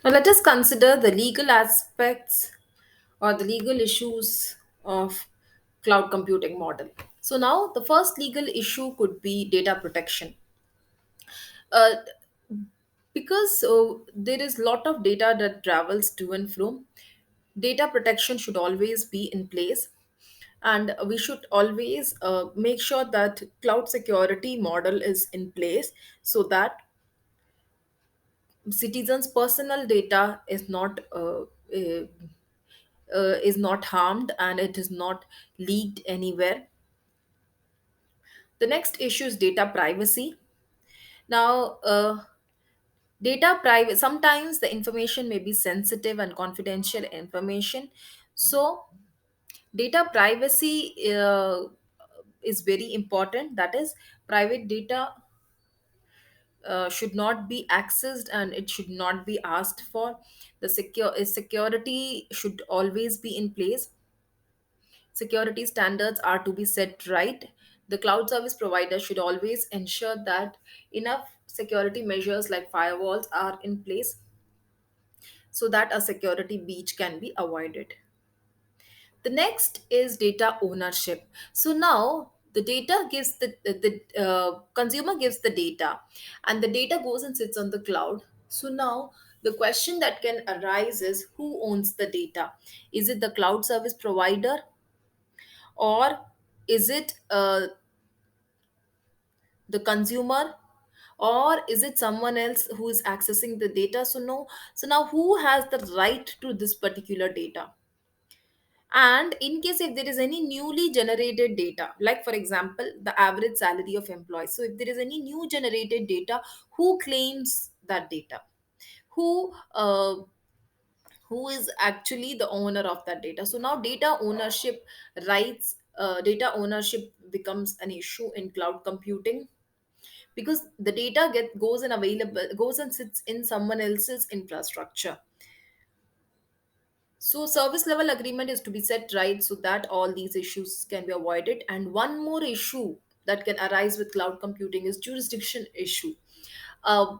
Now, let us consider the legal aspects or the legal issues of cloud computing model. So, now the first legal issue could be data protection. Uh, because there is lot of data that travels to and from, data protection should always be in place, and we should always make sure that cloud security model is in place so that citizens personal data is not harmed and it is not leaked anywhere. The next issue is data privacy. Now, data private, sometimes the information may be sensitive and confidential information. So data privacy is very important. That is, private data should not be accessed and it should not be asked for. The security should always be in place. Security standards are to be set right. The cloud service provider should always ensure that enough security measures like firewalls are in place so that a security breach can be avoided. The next is data ownership. So now the data gives the consumer gives the data, and the data goes and sits on the cloud. So now the question that can arise is, who owns the data? Is it the cloud service provider, or is it the consumer, or is it someone else who is accessing the data? So now who has the right to this particular data? And in case if there is any newly generated data, like for example the average salary of employees, so if there is any new generated data, who claims that data? Who uh, who is actually the owner of that data? So now data ownership rights, data ownership becomes an issue in cloud computing, because the data goes and available, goes and sits in someone else's infrastructure. So service level agreement is to be set right so that all these issues can be avoided. And one more issue that can arise with cloud computing is jurisdiction issue. Uh,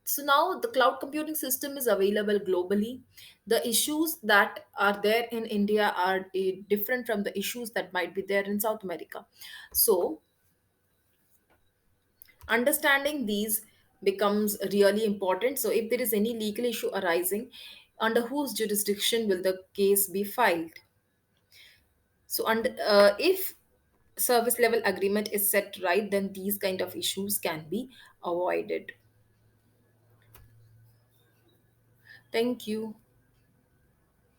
so now the cloud computing system is available globally. The issues that are there in India are different from the issues that might be there in South America. So understanding these becomes really important. So if there is any legal issue arising, under whose jurisdiction will the case be filed? So, if service level agreement is set right, then these kind of issues can be avoided. Thank you.